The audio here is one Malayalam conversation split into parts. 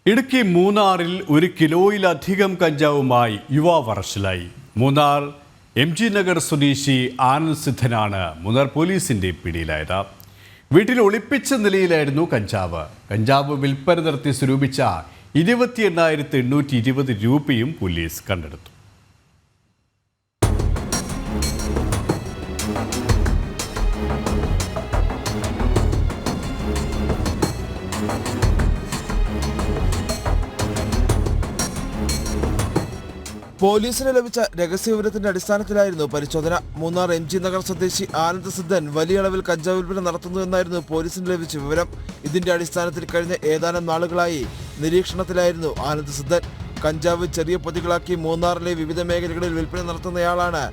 ഇടുക്കി മൂന്നാറിൽ 1 കിലോയിലധികം കഞ്ചാവുമായി യുവാവ് അറസ്റ്റിലായി. മൂന്നാർ MG നഗർ സ്വദേശി ആനന്ദ് സിദ്ധനാണ് മൂന്നാർ പോലീസിന്റെ പിടിയിലായത്. വീട്ടിൽ ഒളിപ്പിച്ച നിലയിലായിരുന്നു കഞ്ചാവ് വിൽപ്പന നടത്തി സ്വരൂപിച്ച 28,820 രൂപയും പോലീസ് കണ്ടെടുത്തു. പോലീസിന് ലഭിച്ച രഹസ്യവിവരത്തിന്റെ അടിസ്ഥാനത്തിലായിരുന്നു പരിശോധന. മൂന്നാർ MG നഗർ സ്വദേശി ആനന്ദ് സിദ്ധൻ വലിയ അളവിൽ കഞ്ചാവ് വിൽപ്പന നടത്തുന്നുവെന്നായിരുന്നു പോലീസിന് ലഭിച്ച വിവരം. ഇതിന്റെ അടിസ്ഥാനത്തിൽ കഴിഞ്ഞ ഏതാനും നാളുകളായി നിരീക്ഷണത്തിലായിരുന്നു ആനന്ദ് സിദ്ധൻ. കഞ്ചാവ് ചെറിയ പൊതികളാക്കി മൂന്നാറിലെ വിവിധ മേഖലകളിൽ വിൽപ്പന നടത്തുന്നയാളാണ്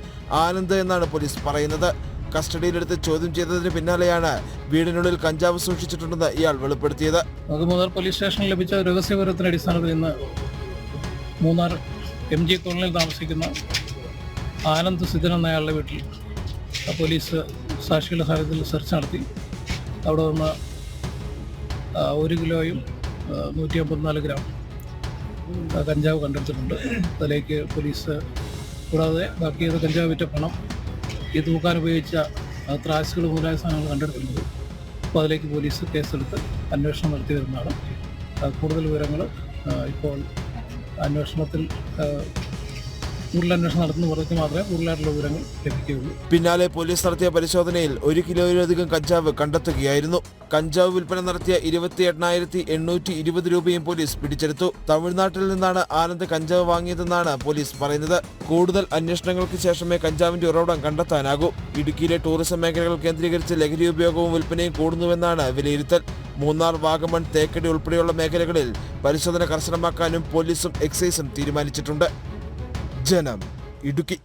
ആനന്ദ് എന്നാണ് പോലീസ് പറയുന്നത്. കസ്റ്റഡിയിലെടുത്ത് ചോദ്യം ചെയ്തതിന് പിന്നാലെയാണ് വീടിനുള്ളിൽ കഞ്ചാവ് സൂക്ഷിച്ചിട്ടുണ്ടെന്ന് ഇയാൾ വെളിപ്പെടുത്തിയത്. മൂന്നാർ പോലീസ് സ്റ്റേഷനിൽ ലഭിച്ച രഹസ്യവിവരത്തിന്റെ അടിസ്ഥാനത്തിൽ ഇന്ന് മൂന്നാർ MG കോളനിയിൽ താമസിക്കുന്ന ആനന്ദ് സിദ്ധൻ എന്നയാളുടെ വീട്ടിൽ പോലീസ് സാക്ഷികളുടെ സാന്നിധ്യത്തിൽ സെർച്ച് നടത്തി. അവിടെ നിന്ന് 1 കിലോയും 154 ഗ്രാം കഞ്ചാവ് കണ്ടെടുത്തിട്ടുണ്ട്. അതിലേക്ക് പോലീസ് കൂടാതെ ബാക്കി കഞ്ചാവ് വിറ്റ പണം, ഈ തൂക്കാൻ ഉപയോഗിച്ച ത്രാസുകൾ മുതലായ സാധനങ്ങൾ കണ്ടെടുത്തിട്ടുണ്ട്. അപ്പോൾ അതിലേക്ക് പോലീസ് കേസെടുത്ത് അന്വേഷണം നടത്തി വരുന്നതാണ്. കൂടുതൽ വിവരങ്ങൾ ഇപ്പോൾ അന്വേഷണത്തിൽ കൂടുതൽ അന്വേഷണം നടത്തുന്ന പുറത്ത് മാത്രമേ കൂടുതലായിട്ടുള്ള വിവരങ്ങൾ ലഭിക്കുകയുള്ളൂ. പിന്നാലെ പോലീസ് നടത്തിയ പരിശോധനയിൽ 1 കിലോയിലധികം കഞ്ചാവ് കണ്ടെത്തുകയായിരുന്നു. കഞ്ചാവ് വിൽപ്പന നടത്തിയ 28,820 രൂപയും പോലീസ് പിടിച്ചെടുത്തു. തമിഴ്നാട്ടിൽ നിന്നാണ് ആനന്ദ് കഞ്ചാവ് വാങ്ങിയതെന്നാണ് പോലീസ് പറയുന്നത്. കൂടുതൽ അന്വേഷണങ്ങൾക്ക് ശേഷമേ കഞ്ചാവിന്റെ ഉറവിടം കണ്ടെത്താനാകൂ. ഇടുക്കിയിലെ ടൂറിസം മേഖലകൾ കേന്ദ്രീകരിച്ച് ലഹരി ഉപയോഗവും വിൽപ്പനയും കൂടുന്നുവെന്നാണ് വിലയിരുത്തൽ. മൂന്നാർ, വാഗമൺ, തേക്കടി ഉൾപ്പെടെയുള്ള മേഖലകളിൽ പരിശോധന കർശനമാക്കാനും പോലീസും എക്സൈസും തീരുമാനിച്ചിട്ടുണ്ട്. ജനം, ഇടുക്കി.